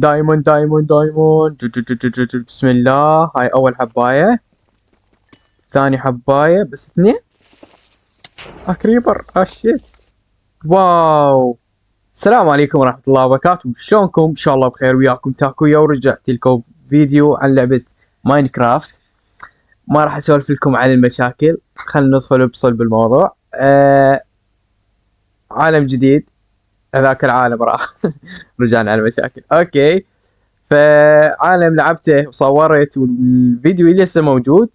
دايموند دايموند دايموند بسم الله. هاي اول حباية، ثاني حباية، بس اثنين. كريبر شيت. واو. السلام عليكم ورحمة الله وبركاته، شلونكم؟ ان شاء الله بخير. وياكم تاكويا، ورجعت لكم فيديو عن لعبة ماينكرافت. ما راح اسولف لكم عن المشاكل، خلينا ندخل بصلب الموضوع. عالم جديد، هذاك العالم راح. رجعنا على المشاكل. اوكي، فعالم لعبته وصورت والفيديو لسه موجود.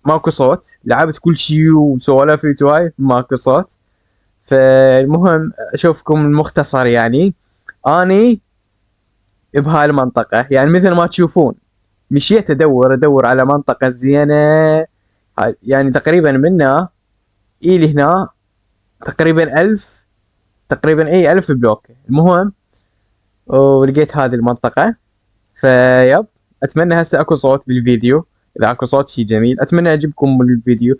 ماكو صوت، لعبت كل شيء وسولفت هاي ماكو صوت. فالمهم اشوفكم المختصر يعني. اني بهاي المنطقة، يعني مثل ما تشوفون مشيت ادور على منطقة زينة. يعني تقريبا منا الي هنا تقريبا 1000، تقريبا اي 1000 بلوك. المهم ولقيت هذه المنطقة. فيب، اتمنى هسه اكو صوت بالفيديو. اذا اكو صوت شي جميل، اتمنى يعجبكم الفيديو.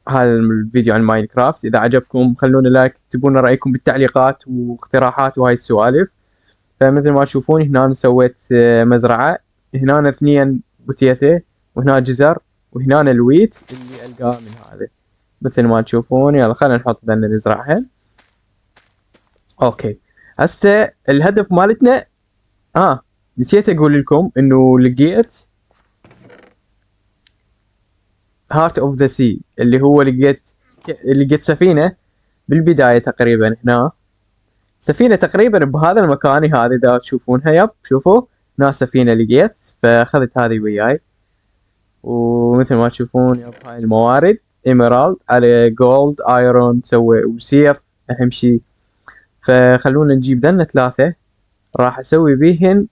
هذا الفيديو عن ماينكرافت. اذا عجبكم خلونا لايك، اكتبوا رايكم بالتعليقات واقتراحات وهاي السوالف. فمثل ما تشوفون هنا أنا سويت مزرعة. هنا اثنين بوتيتة، وهنا جزر، وهنا الويت اللي القاه من هذا. مثل ما تشوفون. يلا خلينا نحط بدنا نزرعها. اوكي، هسه الهدف مالتنا. نسيت اقول لكم انه لقيت هارت اوف ذا سي، اللي هو لقيت سفينة بالبداية تقريبا هنا. سفينة تقريبا بهذا المكان هذا، اذا تشوفونها. يب، شوفوا هنا سفينة لقيت، فاخذت هذه وياي. ومثل ما تشوفون يب، هاي الموارد: ايميرالد على جولد ايرون تسوي وسيف اهم شي. فخلونا نجيب ذن ثلاثة، راح اسوي بيهن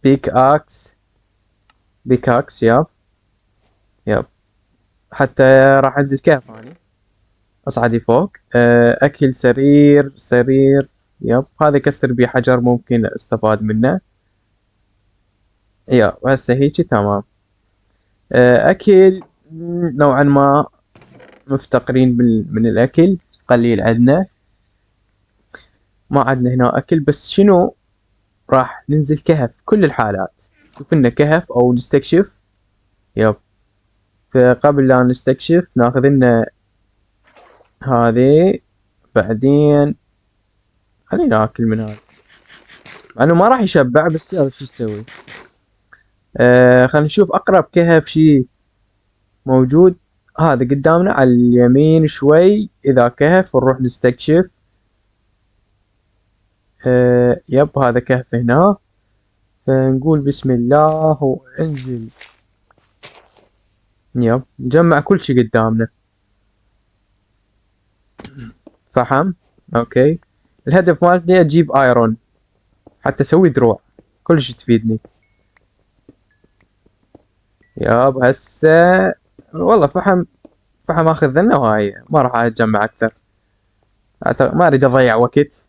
بيك اكس. يب. يب، حتى راح انزل كهف اني اصعد فوق. اكل سرير. يب، هذا كسر بيه حجر ممكن استفاد منه. يب، هسه هيجي تمام. اكل نوعا ما مفتقرين من الاكل، قليل عندنا. ما عندنا هنا اكل، بس شنو، راح ننزل كهف كل الحالات. شوف لنا كهف او نستكشف. يب، فقبل لا نستكشف ناخذ لنا هذه، بعدين خلينا ناكل من هذا، مع انه ما راح يشبع، بس يلا شو تسوي. خلينا نشوف اقرب كهف شي موجود. هذا قدامنا على اليمين شوي، اذا كهف نروح نستكشف. يب، هذا كهف هنا. فنقول بسم الله وانزل. يب، نجمع كل شي قدامنا. فحم. اوكي، الهدف مالتي اجيب ايرون حتى اسوي دروع، كل شي تفيدني. ياب، هسه والله فحم اخذ ذنه، وهاي ما راح اجمع اكثر. ما اريد اضيع وقت.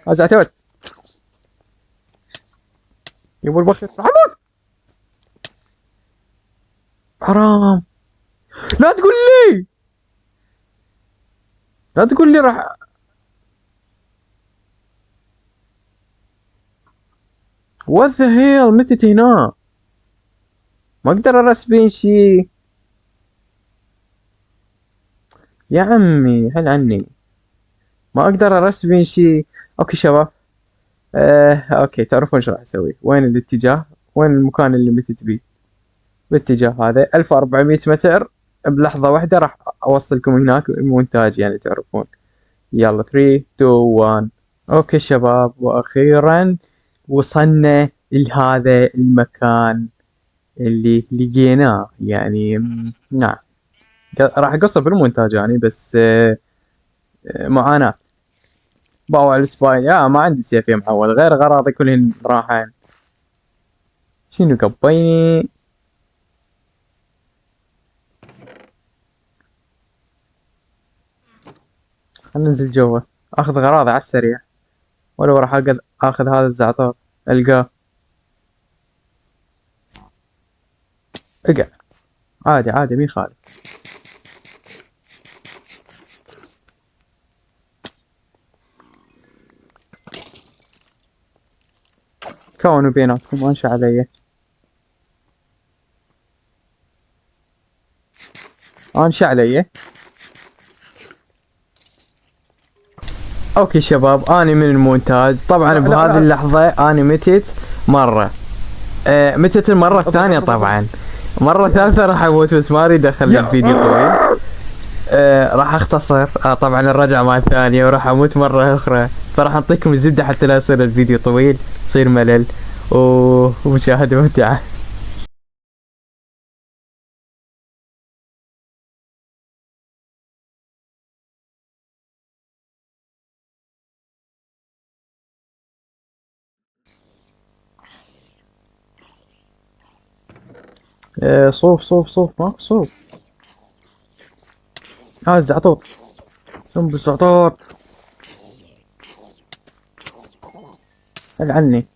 اعتمد يبو البخت محمود. حرام، لا تقول لي، لا تقول لي راح. وات ذا هيل، متت هنا ما اقدر ارسبين شي. يا عمي هل عني، ما اقدر ارسبين شي. اوكي شباب. اوكي، تعرفون شو راح اسوي؟ وين الاتجاه؟ وين المكان اللي متت بيه؟ باتجاه هذا 1400 متر. بلحظة واحدة راح اوصلكم هناك المونتاج، يعني تعرفون. يلا 3 2 1. اوكي شباب، واخيرا وصلنا لهذا المكان اللي لقيناه يعني. نعم، راح اقصر بالمونتاج يعني، بس معاناة. باوع السباين، ما عندي سيف يا محول، غير غراضي كلهن راحين. شنو قبيني. خلنا ننزل جوا، اخذ غراضي على السريع، ولو راح اخذ هذا الزعتر القاه. اقع، عادي عادي، مي خالف. تكونوا بيناتكم، ما انشا علي. انشا علي. اوكي شباب، اني من المونتاج طبعا. بهذه اللحظة اني متت مرة، متت المرة الثانية طبعا. مرة ثالثة راح اموت، بس ما اريد اخلي الفيديو طويل. راح اختصر طبعا الرجعة مع الثانية، وراح اموت مرة اخرى. فراح اعطيكم الزبدة حتى لا يصير الفيديو طويل، يصير ملل ومشاهدة ممتعة. صوف صوف صوف، ماكو صوف. هذا الزعطوط، ام بالزعطوط. عني،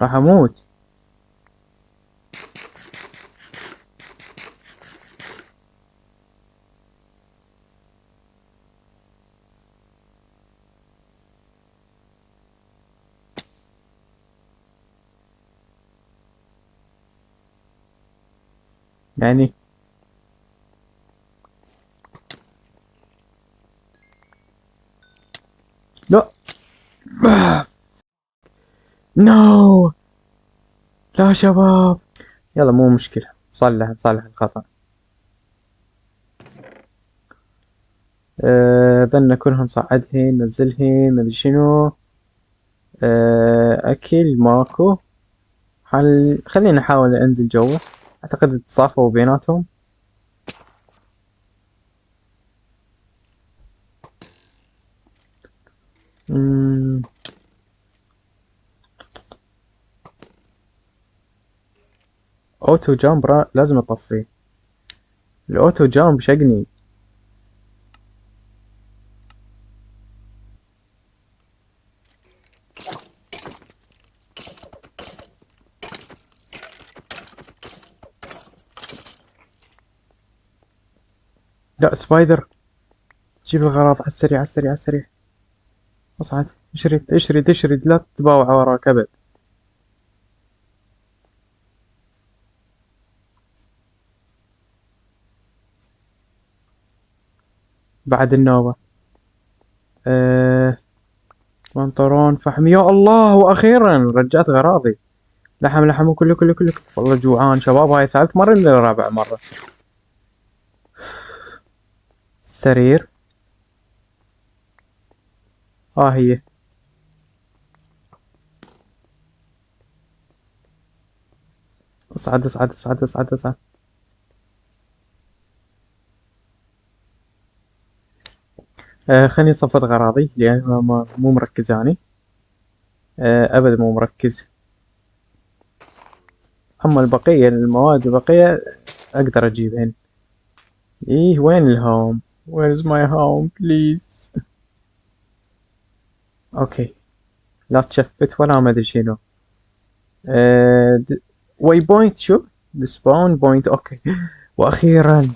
راح اموت. يعني لا. نو. لا شباب، يلا مو مشكلة، نصلح الخطأ. ظلنا كلهم نصعدهن ننزلهن مدري شنو. اكل ماكو. خلينا نحاول انزل جوا. اعتقد تصافوا بيناتهم. مم. اوتو جامب لازم اطفيه. الاوتو جامب شقني. لا سبايدر. جيب الغراض على السريع على السريع على السريع. اصعد، اشرد اشرد اشرد، لا تتباوع وراك ابد. بعد النوبة. أه... بنطلون فحم، يا الله، واخيرا رجعت غراضي. لحم لحم كله كله كله. والله جوعان شباب، هاي ثالث مرة ولا رابع مرة. السرير. ها هي. اصعد اصعد اصعد اصعد اصعد. خليني اصفد غراضي لان مو مركز اني. ابدا مو مركز. اما البقية المواد البقية اقدر اجيبهن. ايه وين الهوم؟ Where's my home please. اوكي. لا تشفت ولا ما ادري شنو. واي بوينت، شو السباون بوينت. اوكي. واخيرا،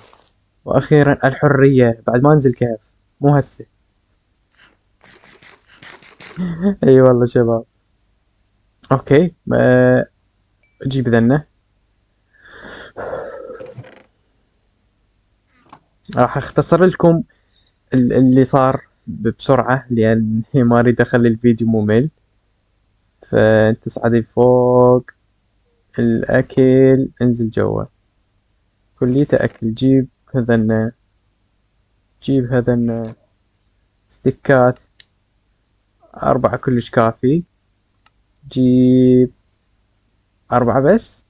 واخيرا الحرية بعد ما انزل كهف. مو هسه. اي والله شباب. اوكي. اجيب ذنه. راح اختصر لكم اللي صار بسرعة لان ما اريد اخلي الفيديو ممل. فانت اصعدي فوق. الاكل انزل جوا. كليته اكل. جيب هذا، جيب هذا ستيكات. 4 كلش كافي. جيب 4 بس.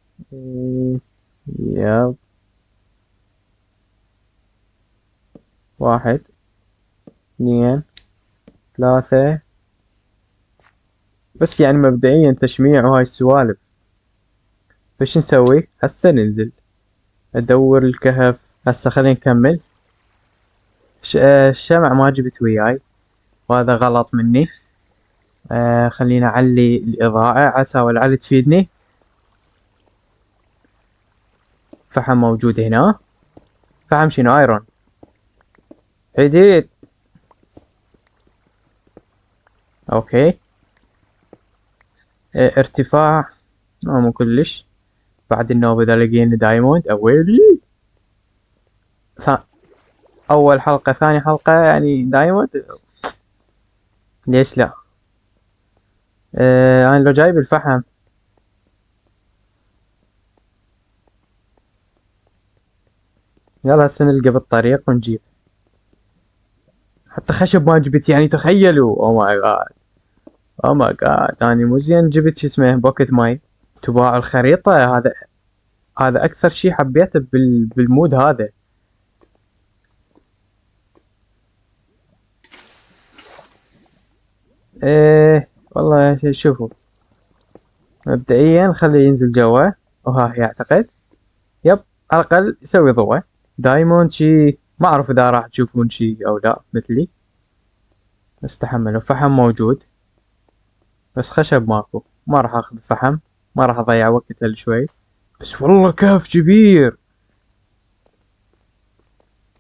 ياب. 1 2 3. بس يعني مبدئيا تشميع وهاي السوالف. فش نسوي هسه؟ ننزل ادور الكهف. هسه خلينا نكمل. الشمع ما جبت وياي، وهذا غلط مني. خلينا اعلي الاضاءة عسى ولعل تفيدني. فحم موجود هنا. فحم شنو؟ ايرون. حديد. اوكي. ارتفاع مو كلش. بعد النوب اذا لقينا دايموند اويلي. ثا- اول حلقة ثاني حلقة يعني دايموند. ليش لا. انا لو جايب الفحم. يلا هسه نلقى بالطريق ونجيب. حتى خشب ما جبت يعني تخيلوا. او ماي جاد. او ماي جاد اني مو زين جبت شو اسمه بوكيت ماي. تباع الخريطة هذا اكثر شي حبيته بالمود هذا. ايه والله شوفوا. مبدئيا خليه ينزل جوا. وها هي اعتقد. يب. على الاقل يسوي ضوء. دايموند شي ما اعرف اذا راح تشوفون شي او لا مثلي. بس تحملوا فحم موجود. بس خشب ماكو ما راح اخذ فحم. ما راح اضيع وقت هالشوي. بس والله كهف كبير.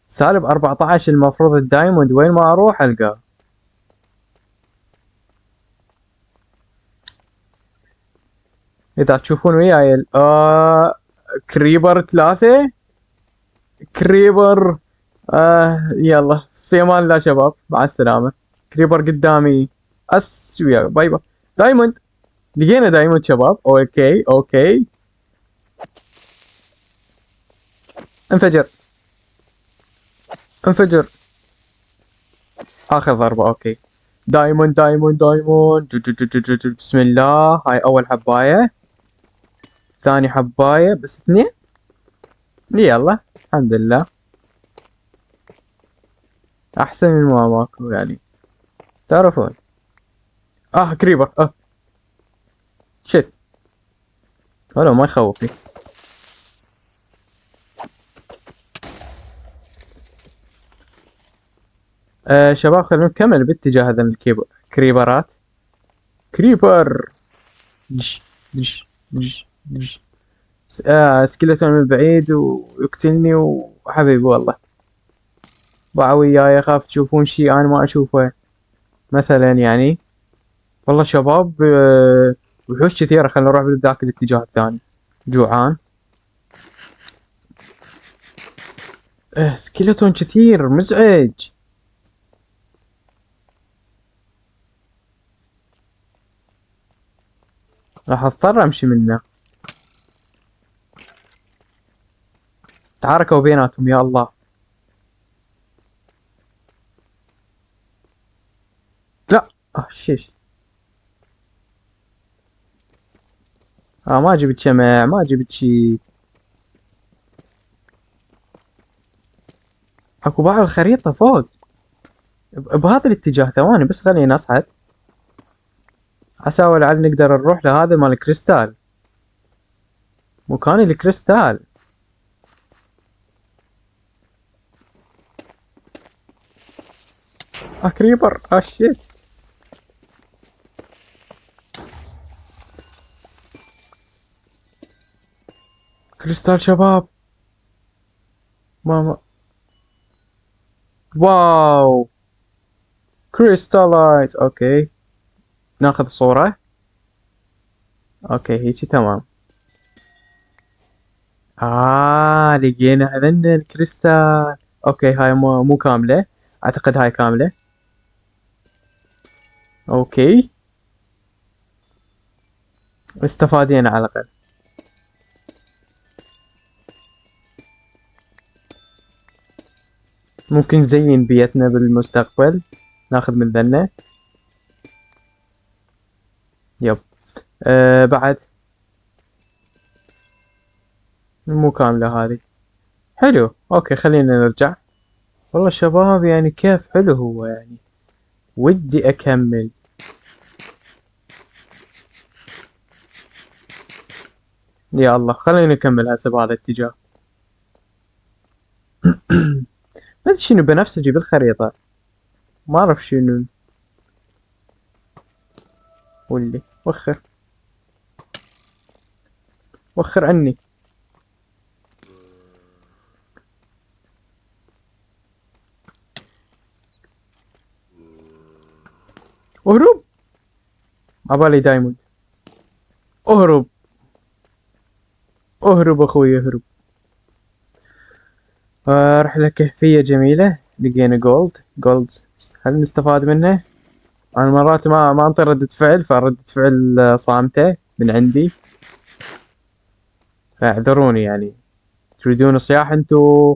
سالب 14 المفروض الدايموند وين ما اروح القاه. اذا تشوفون وياي كريبر 3. كريبر. يلا في امان الله شباب مع السلامة. كريبر قدامي. ويا باي باي. دايموند. لقينا دايموند شباب اوكي اوكي. انفجر. انفجر. اخر ضربة اوكي. دايموند دايموند دايموند بسم الله هاي اول حباية. ثاني حباية بس اثنين. يلا الحمد لله. احسن من ما ماكو يعني. تعرفون. كريبر شت. ولا ما يخوفني. شباب خلونا نكمل باتجاه هذا كريبرات. كريبر. دش دش دش دش. سكيلتون من بعيد ويقتلني وحبيبي والله. باعوا وياي اخاف تشوفون شي انا ما اشوفه. مثلا يعني. والله شباب وحوش كثيرة خلينا نروح بذاك الاتجاه الثاني. جوعان. سكيلتون كثير مزعج. راح اضطر امشي منه. تعاركوا بيناتهم يا الله. لا. شيش. ما جبت شمع ما جبت شي. اكو بعض الخريطة فوق. بهذا الاتجاه ثواني بس خليني اصعد. عسى ولعل نقدر نروح لهذا مال الكريستال. مكان الكريستال. كريبر شيت. كريستال شباب. ماما. واو. كريستالايت اوكي. ناخذ صورة. اوكي هيجي تمام. لقينا هذن الكريستال. اوكي هاي مو كاملة. اعتقد هاي كاملة. اوكي. استفادينا على الاقل. ممكن نزين بيتنا بالمستقبل. ناخذ من ذنه. يب. بعد. مو كاملة هذه. حلو اوكي خلينا نرجع. والله شباب يعني كيف حلو هو يعني. ودي اكمل. يا الله خلينا نكمل هسه بهذا الاتجاه. ما ادري شنو بنفسجي بالخريطة. ما اعرف شنو. واللي وخر. وخر عني. اهرب. عبالي دايموند. اهرب اهرب اخوي اهرب. رحلة كهفية جميلة، لقينا جولد. هل نستفاد منه؟ انا مرات ما انطي ردة فعل، فردة فعل صامتة من عندي، فاعذروني يعني. تريدون صياح انتو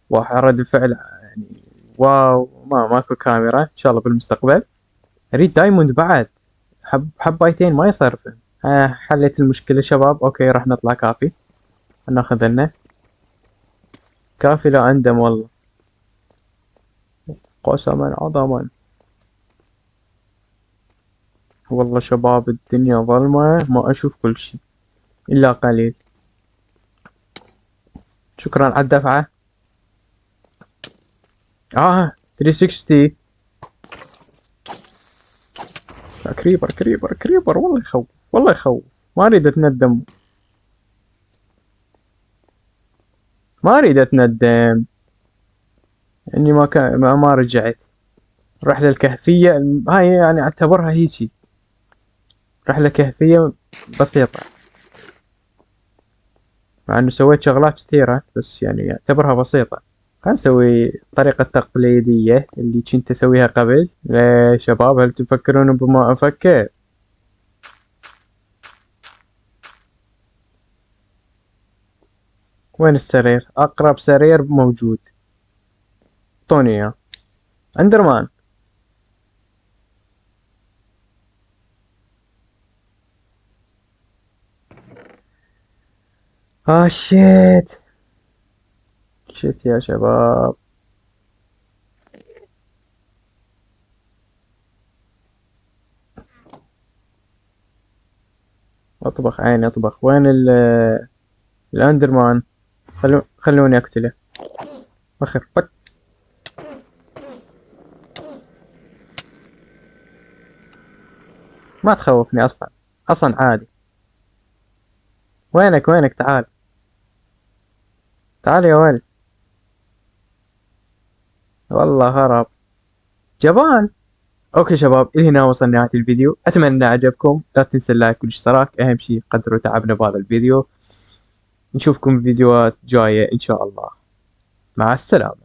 ورد الفعل يعني. واو، ماكو كاميرا ان شاء الله بالمستقبل. اريد دايموند بعد، حبايتين ما يصرفن. حليت المشكلة شباب. اوكي راح نطلع كافي، ناخذ لنا كافي. لا اندم والله، قسما عظما. والله شباب الدنيا ظلمة، ما اشوف كل شيء الا قليل. شكرا على الدفعة. 360. كريبر والله يخوف، والله يخوف. ما اريد اتندم، ما اريد اتندم اني ما رجعت. الرحلة الكهفية هاي يعني اعتبرها هيجي رحلة كهفية بسيطة، مع انه سويت شغلات كثيرة، بس يعني اعتبرها بسيطة. خلينا نسوي الطريقة التقليدية اللي كنت اسويها قبل. يا شباب هل تفكرون بما افكر؟ وين السرير؟ اقرب سرير موجود، اعطوني اياه. اندرمان. شيت. شيت يا شباب. اطبخ عيني اطبخ. وين الاندرمان؟ خلوني اقتله. اخر فك. ما تخوفني اصلا، اصلا عادي. وينك تعال، تعال يا ولد. والله هرب جبان. اوكي شباب، الى هنا وصلنا نهاية الفيديو. اتمنى انه عجبكم. لا تنسى اللايك والاشتراك، اهم شيء قدروا تعبنا بهذا الفيديو. نشوفكم في فيديوهات جاية ان شاء الله. مع السلامة.